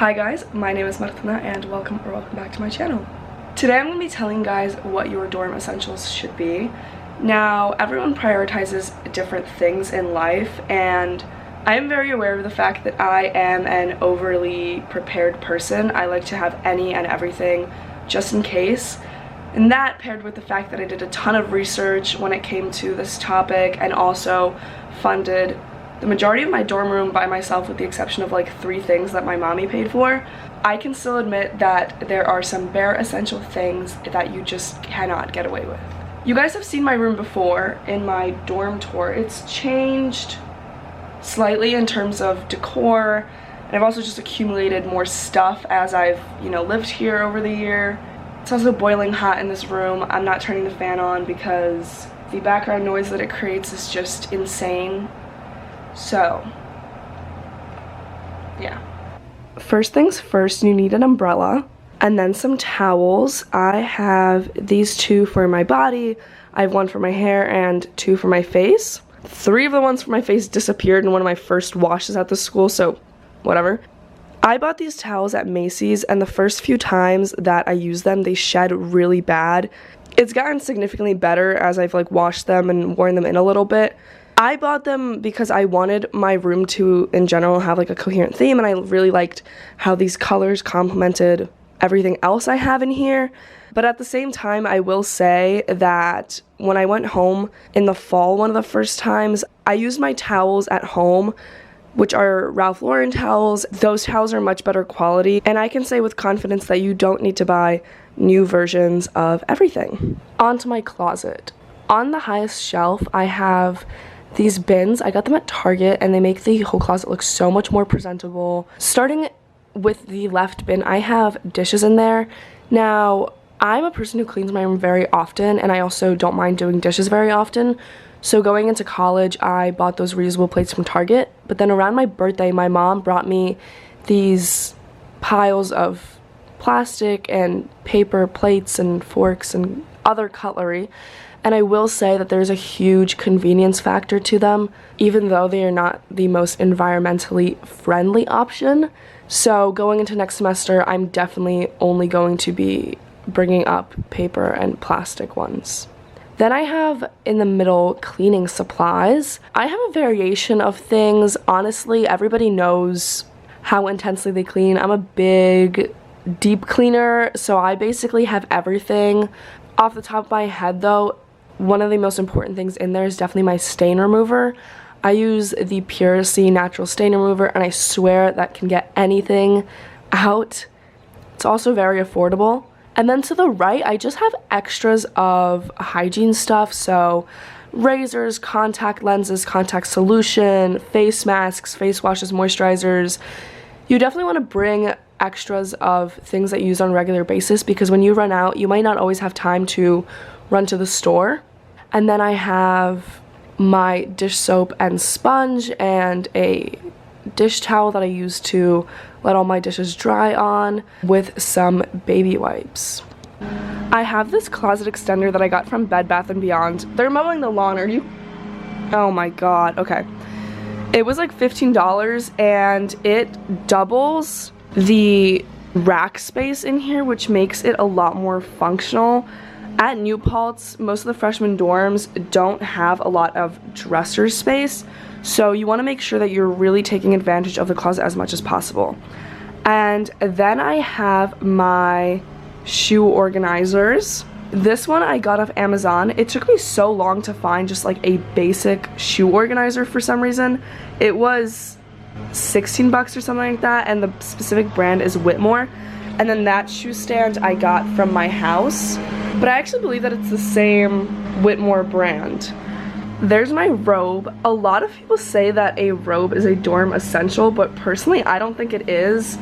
Hi guys, my name is Martina and welcome back to my channel. Today I'm going to be telling you guys what your dorm essentials should be. Now, everyone prioritizes different things in life, and I am very aware of the fact that I am an overly prepared person. I like to have any and everything just in case. And that, paired with the fact that I did a ton of research when it came to this topic and also funded the majority of my dorm room by myself with the exception of like 3 things that my mommy paid for, I can still admit that there are some bare essential things that you just cannot get away with. You guys have seen my room before in my dorm tour. It's changed slightly in terms of decor, and I've also just accumulated more stuff as I've, lived here over the year. It's also boiling hot in this room. I'm not turning the fan on because the background noise that it creates is just insane. So, yeah. First things first, you need an umbrella and then some towels. I have these 2 for my body, I have 1 for my hair and 2 for my face. 3 of the ones for my face disappeared in one of my first washes at the school, so whatever. I bought these towels at Macy's, and the first few times that I used them, they shed really bad. It's gotten significantly better as I've washed them and worn them in a little bit. I bought them because I wanted my room to, in general, have a coherent theme, and I really liked how these colors complemented everything else I have in here. But at the same time, I will say that when I went home in the fall one of the first times, I used my towels at home, which are Ralph Lauren towels. Those towels are much better quality, and I can say with confidence that you don't need to buy new versions of everything. Onto my closet. On the highest shelf, I have these bins. I got them at Target, and they make the whole closet look so much more presentable. Starting with the left bin, I have dishes in there. Now, I'm a person who cleans my room very often, and I also don't mind doing dishes very often. So going into college, I bought those reusable plates from Target. But then around my birthday, my mom brought me these piles of plastic and paper plates and forks and other cutlery. And I will say that there's a huge convenience factor to them, even though they are not the most environmentally friendly option. So going into next semester, I'm definitely only going to be bringing up paper and plastic ones. Then I have in the middle cleaning supplies. I have a variation of things. Honestly, everybody knows how intensely they clean. I'm a big deep cleaner, so I basically have everything. Off the top of my head though, one of the most important things in there is definitely my stain remover. I use the Puracy natural stain remover, and I swear that can get anything out. It's also very affordable. And then to the right, I just have extras of hygiene stuff, so razors, contact lenses, contact solution, face masks, face washes, moisturizers. You definitely want to bring extras of things that you use on a regular basis, because when you run out, you might not always have time to run to the store. And then I have my dish soap and sponge and a dish towel that I use to let all my dishes dry on, with some baby wipes. I have this closet extender that I got from Bed Bath & Beyond. They're mowing the lawn. Are you? Oh my god. Okay. It was like $15, and it doubles the rack space in here, which makes it a lot more functional. At New Paltz, most of the freshman dorms don't have a lot of dresser space, so you want to make sure that you're really taking advantage of the closet as much as possible. And then I have my shoe organizers. This one I got off Amazon. It took me so long to find just a basic shoe organizer for some reason. It was $16 or something like that, and the specific brand is Whitmore. And then that shoe stand I got from my house, but I actually believe that it's the same Whitmore brand. There's my robe. A lot of people say that a robe is a dorm essential, but personally I don't think it is.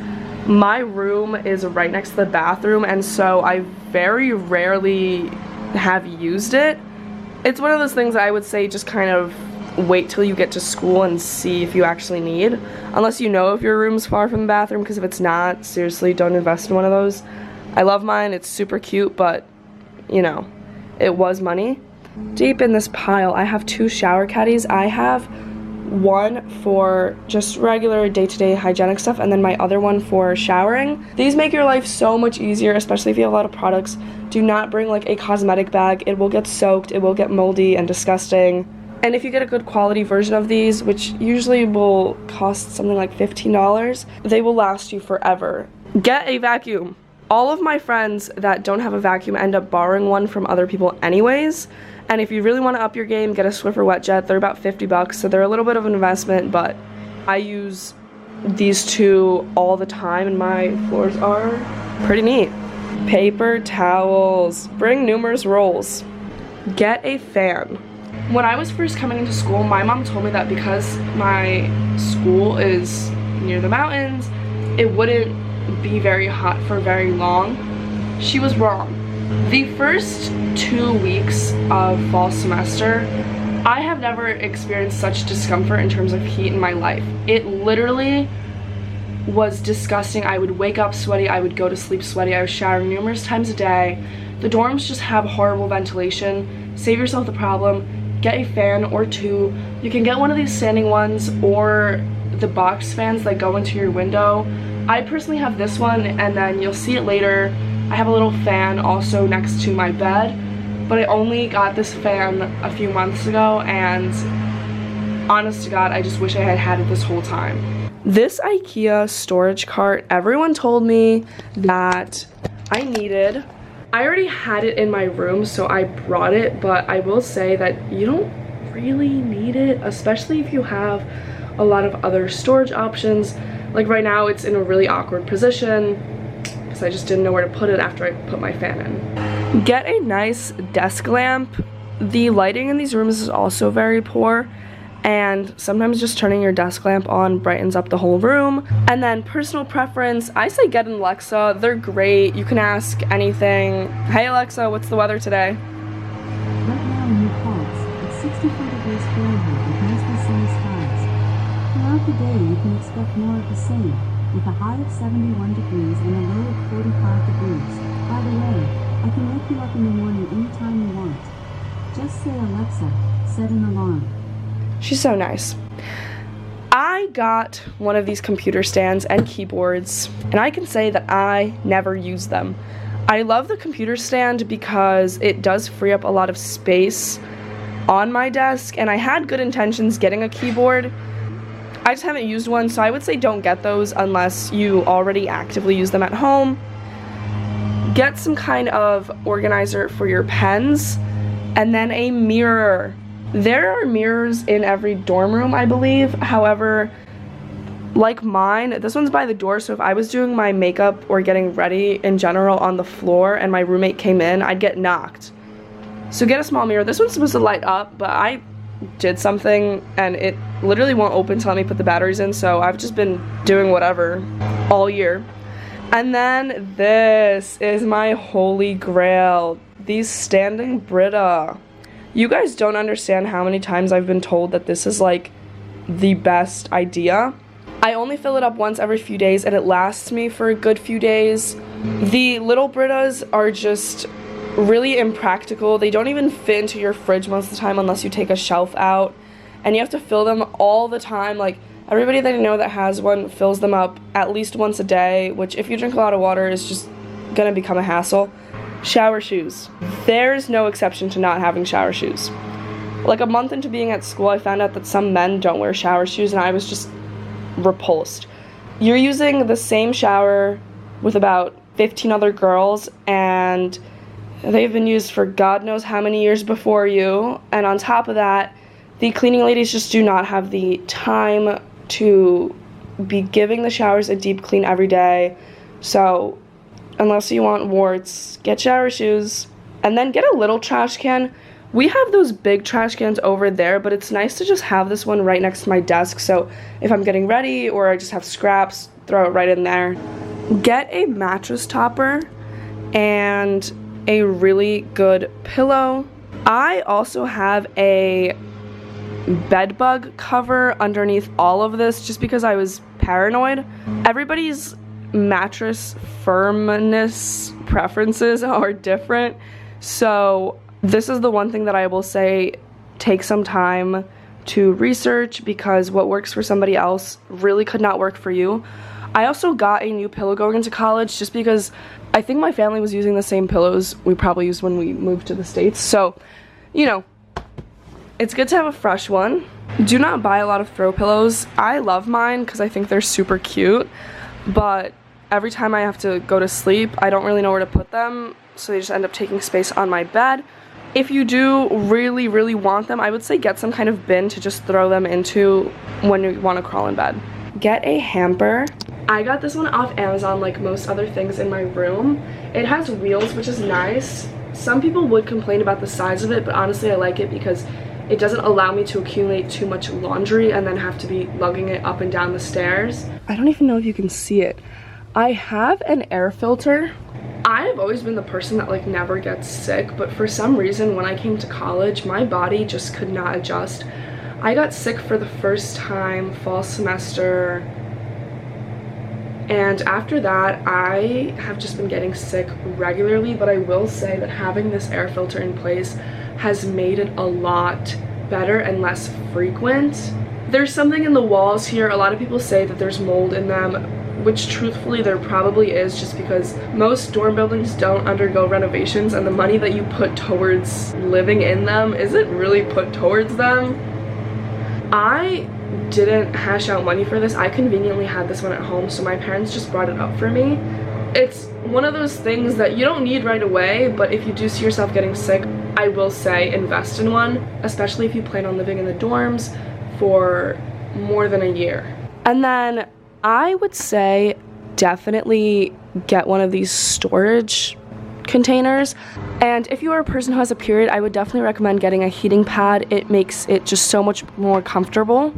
My room is right next to the bathroom, and so I very rarely have used it. It's one of those things I would say just kind of wait till you get to school and see if you actually need, unless you know if your room's far from the bathroom, because if it's not, seriously, don't invest in one of those. I love mine, it's super cute, but it was money. Deep in this pile, I have 2 shower caddies. I have one for just regular day-to-day hygienic stuff, and then my other one for showering. These make your life so much easier, especially if you have a lot of products. Do not bring like a cosmetic bag. It will get soaked, it will get moldy and disgusting. And if you get a good quality version of these, which usually will cost something like $15, they will last you forever. Get a vacuum. All of my friends that don't have a vacuum end up borrowing one from other people anyways. And if you really want to up your game, get a Swiffer Wet Jet. They're about 50 bucks, so they're a little bit of an investment, but I use these two all the time and my floors are pretty neat. Paper towels. Bring numerous rolls. Get a fan. When I was first coming into school, my mom told me that because my school is near the mountains, it wouldn't be very hot for very long. She was wrong. The first 2 weeks of fall semester, I have never experienced such discomfort in terms of heat in my life. It literally was disgusting. I would wake up sweaty, I would go to sleep sweaty, I was showering numerous times a day. The dorms just have horrible ventilation. Save yourself the problem. Get a fan or two. You can get one of these standing ones or the box fans that go into your window. I personally have this one, and then you'll see it later. I have a little fan also next to my bed, but I only got this fan a few months ago, and honest to God, I just wish I had had it this whole time. This IKEA storage cart, everyone told me that I needed. I already had it in my room, so I brought it, but I will say that you don't really need it, especially if you have a lot of other storage options. Like right now, it's in a really awkward position because I just didn't know where to put it after I put my fan in. Get a nice desk lamp. The lighting in these rooms is also very poor, and sometimes just turning your desk lamp on brightens up the whole room. And then personal preference, I say get an Alexa. They're great. You can ask anything. Hey Alexa, what's the weather today? Right now in New Paltz, it's 64 degrees Fahrenheit with mostly sunny skies. Throughout the day, you can expect more of the same, with a high of 71 degrees and a low of 45 degrees. By the way, I can wake you up in the morning anytime you want. Just say, Alexa, set an alarm. She's so nice. I got one of these computer stands and keyboards, and I can say that I never use them. I love the computer stand because it does free up a lot of space on my desk, and I had good intentions getting a keyboard. I just haven't used one, so I would say don't get those unless you already actively use them at home. Get some kind of organizer for your pens, and then a mirror. There are mirrors in every dorm room, I believe. However, like mine, this one's by the door, so if I was doing my makeup or getting ready in general on the floor and my roommate came in, I'd get knocked. So get a small mirror. This one's supposed to light up, but I did something and it literally won't open till let me put the batteries in, so I've just been doing whatever all year. And then this is my holy grail, these standing Brita. You guys don't understand how many times I've been told that this is like the best idea. I only fill it up once every few days and it lasts me for a good few days. The little Britas are just really impractical. They don't even fit into your fridge most of the time unless you take a shelf out, and you have to fill them all the time. Like everybody that I know that has one fills them up at least once a day, which if you drink a lot of water is just gonna become a hassle. Shower shoes. There's no exception to not having shower shoes. Like a month into being at school, I found out that some men don't wear shower shoes, and I was just repulsed. You're using the same shower with about 15 other girls, and they've been used for God knows how many years before you, and on top of that, the cleaning ladies just do not have the time to be giving the showers a deep clean every day. So unless you want warts, get shower shoes. And then get a little trash can. We have those big trash cans over there, but it's nice to just have this one right next to my desk, so if I'm getting ready or I just have scraps, throw it right in there. Get a mattress topper and a really good pillow. I also have a bed bug cover underneath all of this just because I was paranoid. Everybody's mattress firmness preferences are different, so this is the one thing that I will say, take some time to research because what works for somebody else really could not work for you. I also got a new pillow going into college just because I think my family was using the same pillows we probably used when we moved to the States. So, you know, it's good to have a fresh one. Do not buy a lot of throw pillows. I love mine because I think they're super cute, but every time I have to go to sleep, I don't really know where to put them, so they just end up taking space on my bed. If you do really, really want them, I would say get some kind of bin to just throw them into when you want to crawl in bed. Get a hamper. I got this one off Amazon like most other things in my room. It has wheels, which is nice. Some people would complain about the size of it, but honestly I like it because it doesn't allow me to accumulate too much laundry and then have to be lugging it up and down the stairs. I don't even know if you can see it. I have an air filter. I have always been the person that like never gets sick, but for some reason when I came to college, my body just could not adjust. I got sick for the first time fall semester, and after that I have just been getting sick regularly, but I will say that having this air filter in place has made it a lot better and less frequent. There's something in the walls here. A lot of people say that there's mold in them, which truthfully there probably is, just because most dorm buildings don't undergo renovations and the money that you put towards living in them isn't really put towards them. I didn't hash out money for this. I conveniently had this one at home, so my parents just brought it up for me. It's one of those things that you don't need right away, but if you do see yourself getting sick, I will say invest in one, especially if you plan on living in the dorms for more than a year. And then I would say definitely get one of these storage containers. And if you are a person who has a period, I would definitely recommend getting a heating pad. It makes it just so much more comfortable.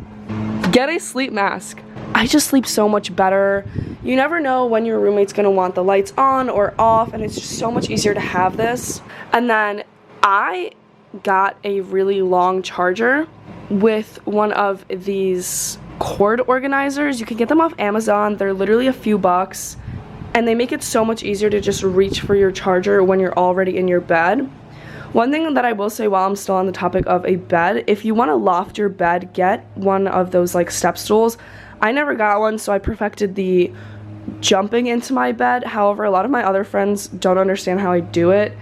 Get a sleep mask. I just sleep so much better. You never know when your roommate's gonna want the lights on or off, and it's just so much easier to have this. And then I got a really long charger with one of these cord organizers. You can get them off Amazon. They're literally a few bucks, and they make it so much easier to just reach for your charger when you're already in your bed. One thing that I will say while I'm still on the topic of a bed, if you want to loft your bed, get one of those like step stools. I never got one, so I perfected the jumping into my bed. However, a lot of my other friends don't understand how I do it,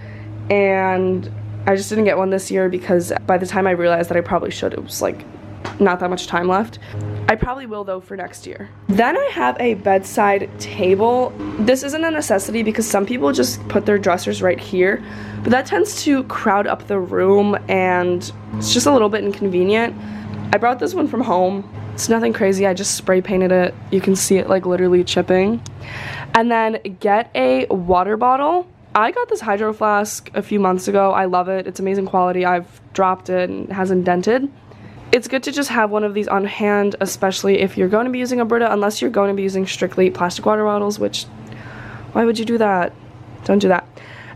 and I just didn't get one this year because by the time I realized that I probably should, it was like not that much time left. I probably will though for next year. Then I have a bedside table. This isn't a necessity because some people just put their dressers right here, but that tends to crowd up the room and it's just a little bit inconvenient. I brought this one from home. It's nothing crazy, I just spray painted it. You can see it like literally chipping. And then get a water bottle. I got this hydro flask a few months ago. I love it. It's amazing quality. I've dropped it and it hasn't dented. It's good to just have one of these on hand, especially if you're going to be using a Brita, unless you're going to be using strictly plastic water bottles, which, why would you do that? Don't do that.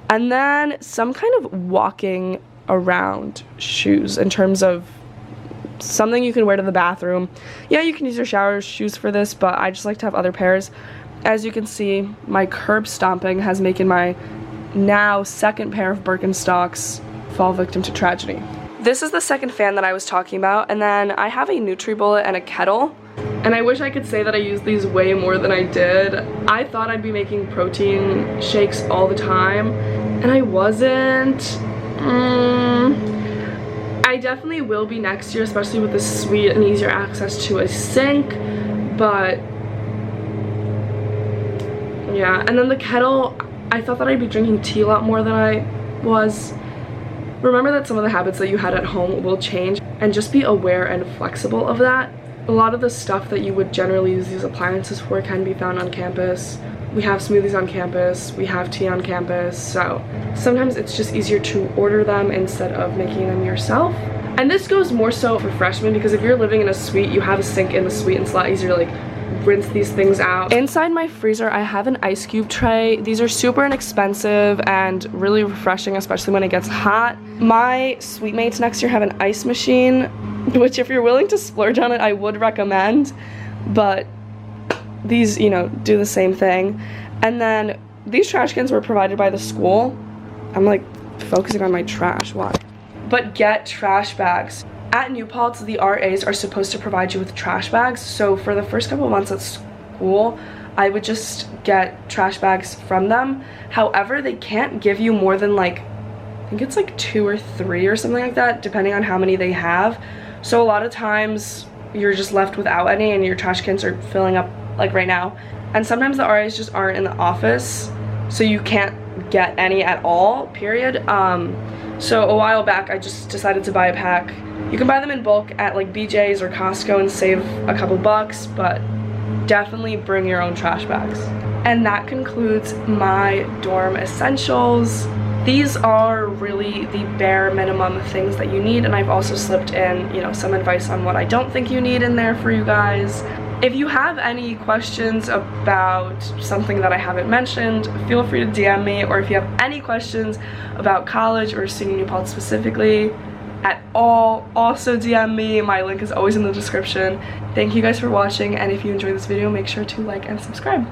And then some kind of walking around shoes in terms of something you can wear to the bathroom. Yeah, you can use your shower shoes for this, but I just like to have other pairs. As you can see, my curb stomping has made my now second pair of Birkenstocks fall victim to tragedy. This is the second fan that I was talking about, and then I have a NutriBullet and a kettle. And I wish I could say that I use these way more than I did. I thought I'd be making protein shakes all the time, and I wasn't. I definitely will be next year, especially with this sweet and easier access to a sink, but yeah. And then the kettle, I thought that I'd be drinking tea a lot more than I was. Remember that some of the habits that you had at home will change, and just be aware and flexible of that. A lot of the stuff that you would generally use these appliances for can be found on campus. We have smoothies on campus, we have tea on campus, so sometimes it's just easier to order them instead of making them yourself. And this goes more so for freshmen, because if you're living in a suite, you have a sink in the suite and it's a lot easier to like rinse these things out. Inside my freezer, I have an ice cube tray. These are super inexpensive and really refreshing, especially when it gets hot. My suite mates next year have an ice machine, which if you're willing to splurge on it, I would recommend, but these, you know, do the same thing. And then these trash cans were provided by the school. I'm like focusing on my trash, why? But get trash bags. At New Paltz, the RAs are supposed to provide you with trash bags, so for the first couple of months at school, I would just get trash bags from them. However, they can't give you more than like, I think it's like 2 or 3 or something like that, depending on how many they have. So a lot of times you're just left without any and your trash cans are filling up like right now. And sometimes the RAs just aren't in the office, so you can't get any at all, period. So a while back I just decided to buy a pack. You can buy them in bulk at like BJ's or Costco and save a couple bucks, but definitely bring your own trash bags. And that concludes my dorm essentials. These are really the bare minimum things that you need, and I've also slipped in, you know, some advice on what I don't think you need in there for you guys. If you have any questions about something that I haven't mentioned, feel free to DM me, or if you have any questions about college or SUNY New Paltz specifically at all, also DM me. My link is always in the description. Thank you guys for watching, and if you enjoyed this video, make sure to like and subscribe.